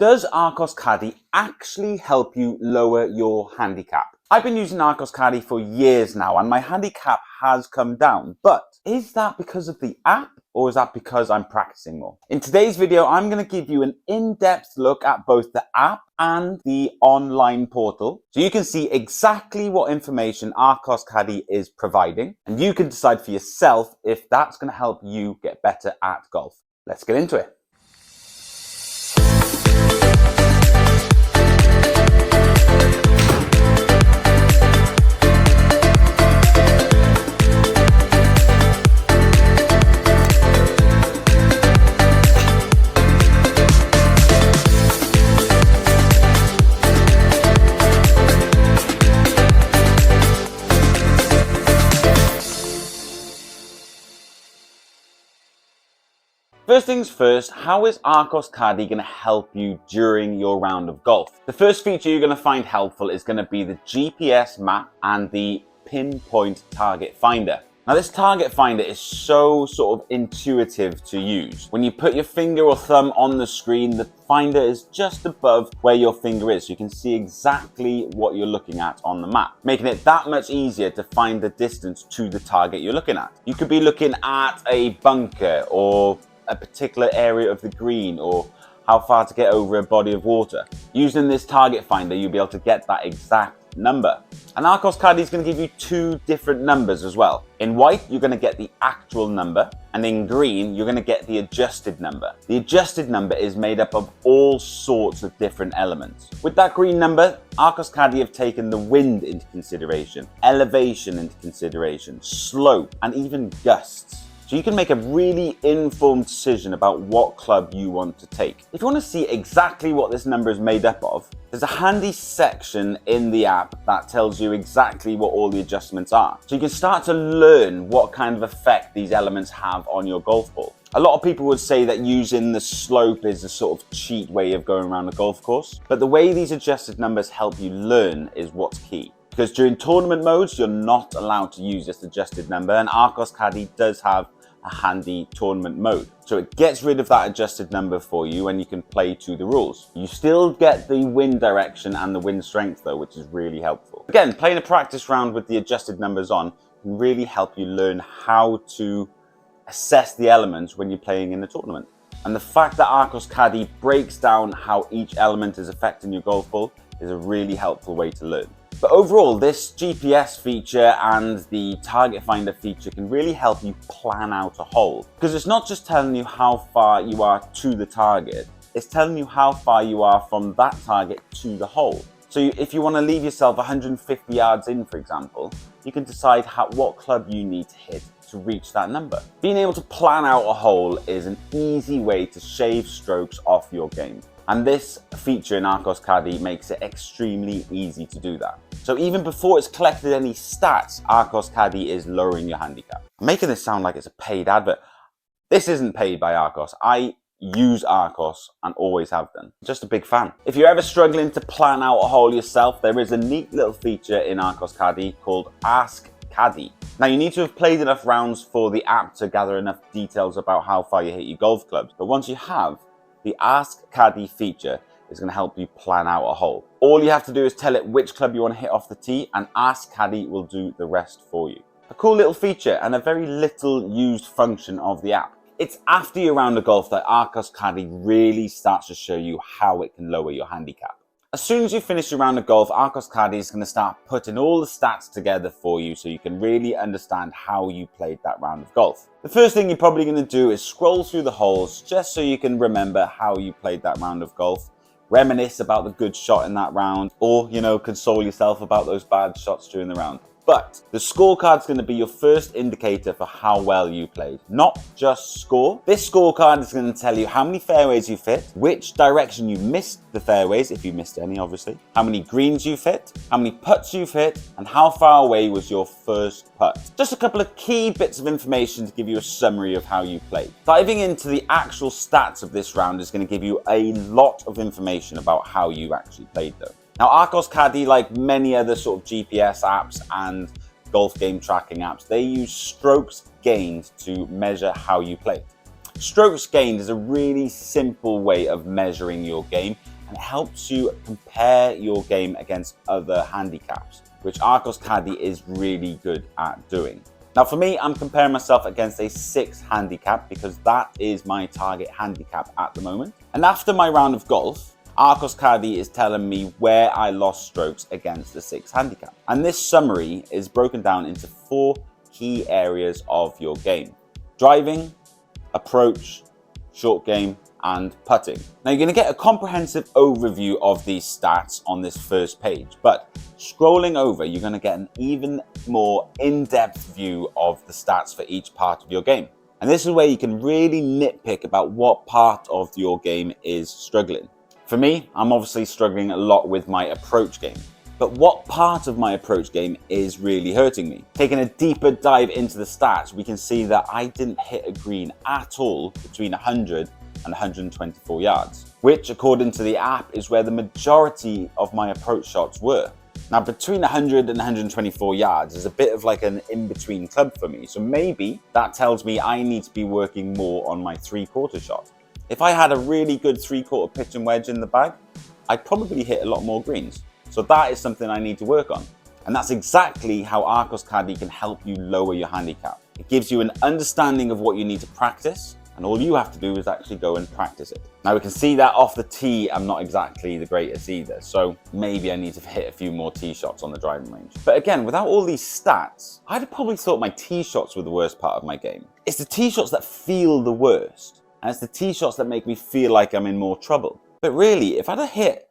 Does Arccos Caddie actually help you lower your handicap? I've been using Arccos Caddie for years now and my handicap has come down, but is that because of the app or is that because I'm practicing more? In today's video, I'm going to give you an in-depth look at both the app and the online portal so you can see exactly what information Arccos Caddie is providing and you can decide for yourself if that's going to help you get better at golf. Let's get into it. First things first, how is Arccos Caddie going to help you during your round of golf? The first feature you're going to find helpful is going to be the GPS map and the pinpoint target finder. Now this target finder is so sort of intuitive to use. When you put your finger or thumb on the screen, the finder is just above where your finger is, so you can see exactly what you're looking at on the map, making it that much easier to find the distance to the target you're looking at. You could be looking at a bunker or a particular area of the green or how far to get over a body of water. Using this target finder, you'll be able to get that exact number. And Arccos Caddie is going to give you two different numbers as well. In white, you're going to get the actual number, and in green, you're going to get the adjusted number. The adjusted number is made up of all sorts of different elements. With that green number, Arccos Caddie have taken the wind into consideration, elevation into consideration, slope, and even gusts. So you can make a really informed decision about what club you want to take. If you want to see exactly what this number is made up of, there's a handy section in the app that tells you exactly what all the adjustments are. So you can start to learn what kind of effect these elements have on your golf ball. A lot of people would say that using the slope is a sort of cheat way of going around a golf course, but the way these adjusted numbers help you learn is what's key. Because during tournament modes, you're not allowed to use this adjusted number, and Arccos Caddie does have a handy tournament mode. So it gets rid of that adjusted number for you and you can play to the rules. You still get the wind direction and the wind strength though, which is really helpful. Again, playing a practice round with the adjusted numbers on can really help you learn how to assess the elements when you're playing in the tournament. And the fact that Arccos Caddie breaks down how each element is affecting your golf ball is a really helpful way to learn. But overall, this GPS feature and the target finder feature can really help you plan out a hole. Because it's not just telling you how far you are to the target, it's telling you how far you are from that target to the hole. So if you want to leave yourself 150 yards in, for example, you can decide what club you need to hit to reach that number. Being able to plan out a hole is an easy way to shave strokes off your game. And this feature in Arccos Caddie makes it extremely easy to do that. So even before it's collected any stats, Arccos Caddie is lowering your handicap. I'm making this sound like it's a paid advert. This isn't paid by Arccos. I use Arccos and always have done. Just a big fan. If you're ever struggling to plan out a hole yourself, there is a neat little feature in Arccos Caddie called Ask Caddie. Now you need to have played enough rounds for the app to gather enough details about how far you hit your golf clubs. But once you have, the Ask Caddie feature is going to help you plan out a hole. All you have to do is tell it which club you want to hit off the tee and Ask Caddie will do the rest for you. A cool little feature and a very little used function of the app. It's after your round of golf that Arccos Caddie really starts to show you how it can lower your handicap. As soon as you finish your round of golf, Arccos Caddie is going to start putting all the stats together for you so you can really understand how you played that round of golf. The first thing you're probably going to do is scroll through the holes just so you can remember how you played that round of golf, reminisce about the good shot in that round, or, console yourself about those bad shots during the round. But the scorecard's going to be your first indicator for how well you played, not just score. This scorecard is going to tell you how many fairways you've hit, which direction you missed the fairways, if you missed any obviously, how many greens you've hit, how many putts you've hit, and how far away was your first putt. Just a couple of key bits of information to give you a summary of how you played. Diving into the actual stats of this round is going to give you a lot of information about how you actually played though. Now, Arccos Caddie, like many other sort of GPS apps and golf game tracking apps, they use strokes gained to measure how you play. Strokes gained is a really simple way of measuring your game and it helps you compare your game against other handicaps, which Arccos Caddie is really good at doing. Now for me, I'm comparing myself against a 6 handicap because that is my target handicap at the moment. And after my round of golf, Arccos Caddie is telling me where I lost strokes against the 6 handicap. And this summary is broken down into 4 key areas of your game: driving, approach, short game, and putting. Now you're going to get a comprehensive overview of these stats on this first page, but scrolling over, you're going to get an even more in-depth view of the stats for each part of your game. And this is where you can really nitpick about what part of your game is struggling. For me, I'm obviously struggling a lot with my approach game. But what part of my approach game is really hurting me? Taking a deeper dive into the stats, we can see that I didn't hit a green at all between 100 and 124 yards, which according to the app is where the majority of my approach shots were. Now between 100 and 124 yards is a bit of like an in-between club for me, so maybe that tells me I need to be working more on my 3/4 shot. If I had a really good 3/4 pitch and wedge in the bag, I'd probably hit a lot more greens. So that is something I need to work on. And that's exactly how Arccos Caddie can help you lower your handicap. It gives you an understanding of what you need to practice, and all you have to do is actually go and practice it. Now we can see that off the tee, I'm not exactly the greatest either, so maybe I need to hit a few more tee shots on the driving range. But again, without all these stats, I'd have probably thought my tee shots were the worst part of my game. It's the tee shots that feel the worst, and it's the tee shots that make me feel like I'm in more trouble. But really, if I'd have hit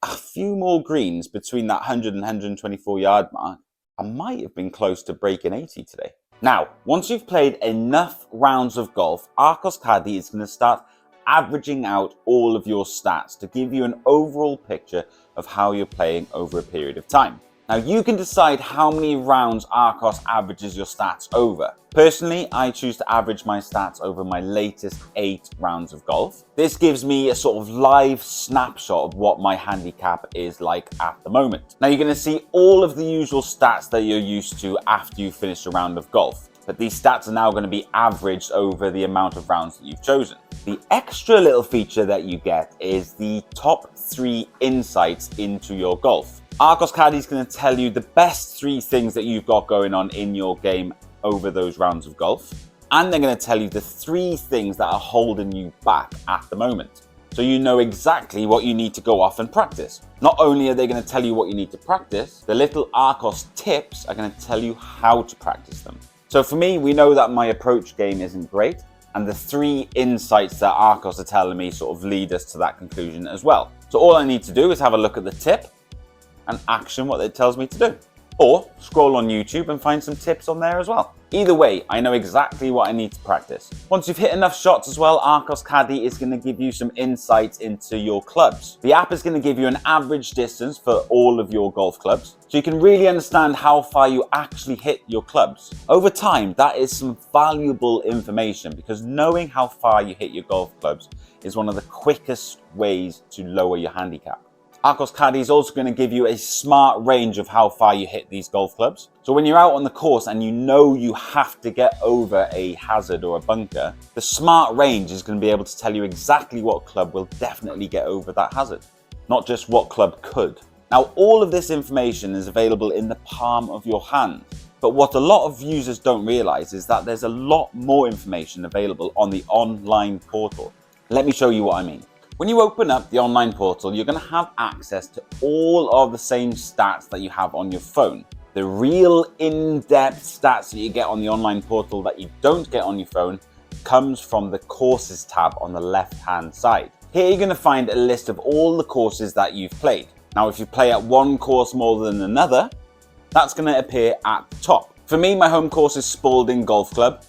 a few more greens between that 100 and 124 yard mark, I might have been close to breaking 80 today. Now, once you've played enough rounds of golf, Arccos Caddie is going to start averaging out all of your stats to give you an overall picture of how you're playing over a period of time. Now you can decide how many rounds Arccos averages your stats over. Personally, I choose to average my stats over my latest 8 rounds of golf. This gives me a sort of live snapshot of what my handicap is like at the moment. Now you're going to see all of the usual stats that you're used to after you finish a round of golf. But these stats are now going to be averaged over the amount of rounds that you've chosen. The extra little feature that you get is the top 3 insights into your golf. Arccos Caddie is going to tell you the best 3 things that you've got going on in your game over those rounds of golf. And they're going to tell you the 3 things that are holding you back at the moment. So you know exactly what you need to go off and practice. Not only are they going to tell you what you need to practice, the little Arccos tips are going to tell you how to practice them. So for me, we know that my approach game isn't great, and the 3 insights that Arccos are telling me sort of lead us to that conclusion as well. So all I need to do is have a look at the tip and action what it tells me to do. Or scroll on YouTube and find some tips on there as well. Either way, I know exactly what I need to practice. Once you've hit enough shots as well, Arccos Caddie is going to give you some insights into your clubs. The app is going to give you an average distance for all of your golf clubs, so you can really understand how far you actually hit your clubs. Over time, that is some valuable information because knowing how far you hit your golf clubs is one of the quickest ways to lower your handicap. Arccos Caddie is also going to give you a smart range of how far you hit these golf clubs. So when you're out on the course and you know you have to get over a hazard or a bunker, the smart range is going to be able to tell you exactly what club will definitely get over that hazard, not just what club could. Now, all of this information is available in the palm of your hand. But what a lot of users don't realize is that there's a lot more information available on the online portal. Let me show you what I mean. When you open up the online portal, you're going to have access to all of the same stats that you have on your phone. The real in-depth stats that you get on the online portal that you don't get on your phone comes from the courses tab on the left-hand side. Here you're going to find a list of all the courses that you've played. Now, if you play at one course more than another, that's going to appear at the top. For me, my home course is Spalding Golf Club.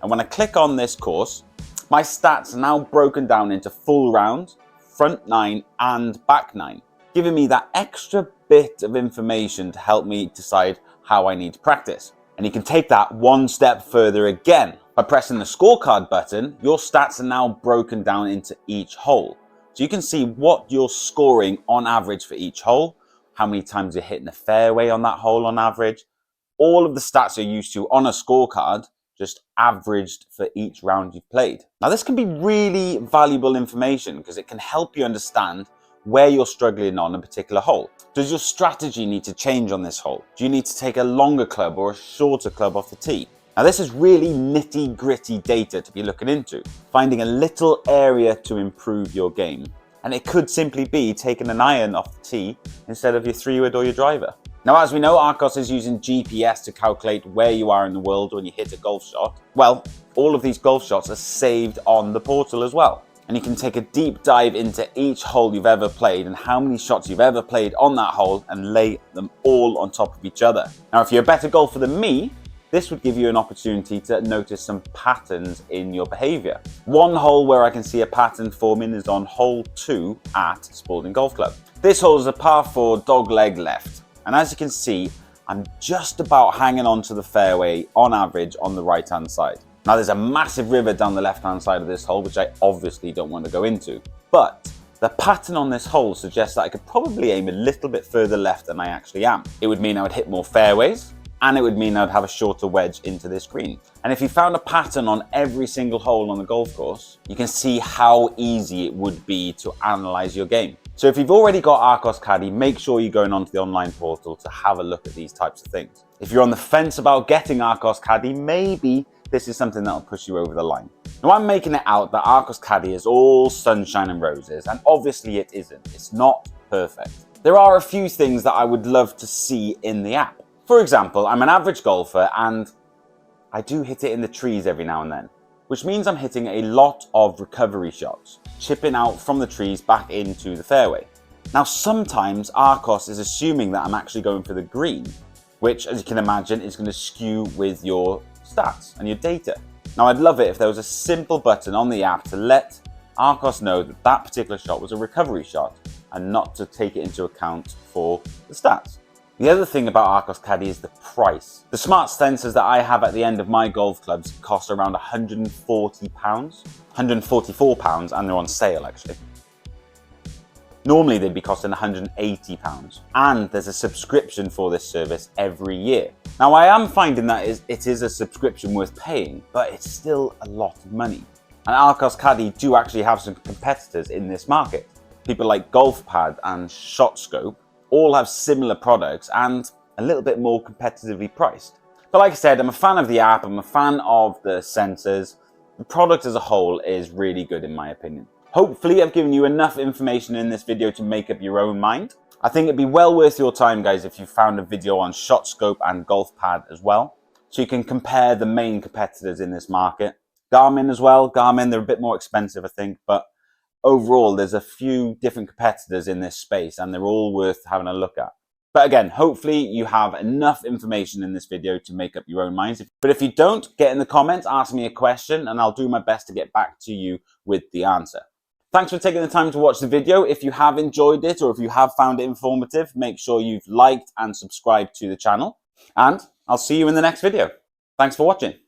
And when I click on this course, my stats are now broken down into full round, front 9 and back 9, giving me that extra bit of information to help me decide how I need to practice. And you can take that one step further again. By pressing the scorecard button, your stats are now broken down into each hole. So you can see what you're scoring on average for each hole, how many times you're hitting the fairway on that hole on average, all of the stats you're used to on a scorecard, just averaged for each round you've played. Now this can be really valuable information because it can help you understand where you're struggling on a particular hole. Does your strategy need to change on this hole? Do you need to take a longer club or a shorter club off the tee? Now this is really nitty-gritty data to be looking into, finding a little area to improve your game. And it could simply be taking an iron off the tee instead of your 3-wood or your driver. Now, as we know, Arccos is using GPS to calculate where you are in the world when you hit a golf shot. Well, all of these golf shots are saved on the portal as well. And you can take a deep dive into each hole you've ever played and how many shots you've ever played on that hole and lay them all on top of each other. Now, if you're a better golfer than me, this would give you an opportunity to notice some patterns in your behaviour. One hole where I can see a pattern forming is on hole 2 at Spalding Golf Club. This hole is a par 4 dog leg left. And as you can see, I'm just about hanging on to the fairway on average on the right hand side. Now there's a massive river down the left hand side of this hole, which I obviously don't want to go into. But the pattern on this hole suggests that I could probably aim a little bit further left than I actually am. It would mean I would hit more fairways, and it would mean I'd have a shorter wedge into this green. And if you found a pattern on every single hole on the golf course, you can see how easy it would be to analyze your game. So if you've already got Arccos Caddie, make sure you're going onto the online portal to have a look at these types of things. If you're on the fence about getting Arccos Caddie, maybe this is something that'll push you over the line. Now I'm making it out that Arccos Caddie is all sunshine and roses, and obviously it isn't. It's not perfect. There are a few things that I would love to see in the app. For example, I'm an average golfer and I do hit it in the trees every now and then, which means I'm hitting a lot of recovery shots, chipping out from the trees back into the fairway. Now sometimes Arccos is assuming that I'm actually going for the green, which as you can imagine is going to skew with your stats and your data. Now I'd love it if there was a simple button on the app to let Arccos know that that particular shot was a recovery shot and not to take it into account for the stats. The other thing about Arccos Caddie is the price. The smart sensors that I have at the end of my golf clubs cost around £140, £144, and they're on sale actually. Normally they'd be costing £180, and there's a subscription for this service every year. Now I am finding that it is a subscription worth paying, but it's still a lot of money. And Arccos Caddie do actually have some competitors in this market. People like GolfPad and ShotScope all have similar products and a little bit more competitively priced. But like I said, I'm a fan of the app, I'm a fan of the sensors. The product as a whole is really good in my opinion. Hopefully I've given you enough information in this video to make up your own mind. I think it'd be well worth your time guys if you found a video on ShotScope and GolfPad as well, so you can compare the main competitors in this market. Garmin as well, Garmin, they're a bit more expensive I think, but overall, there's a few different competitors in this space and they're all worth having a look at. But again, hopefully you have enough information in this video to make up your own minds. But if you don't, get in the comments, ask me a question and I'll do my best to get back to you with the answer. Thanks for taking the time to watch the video. If you have enjoyed it or if you have found it informative, make sure you've liked and subscribed to the channel. And I'll see you in the next video. Thanks for watching.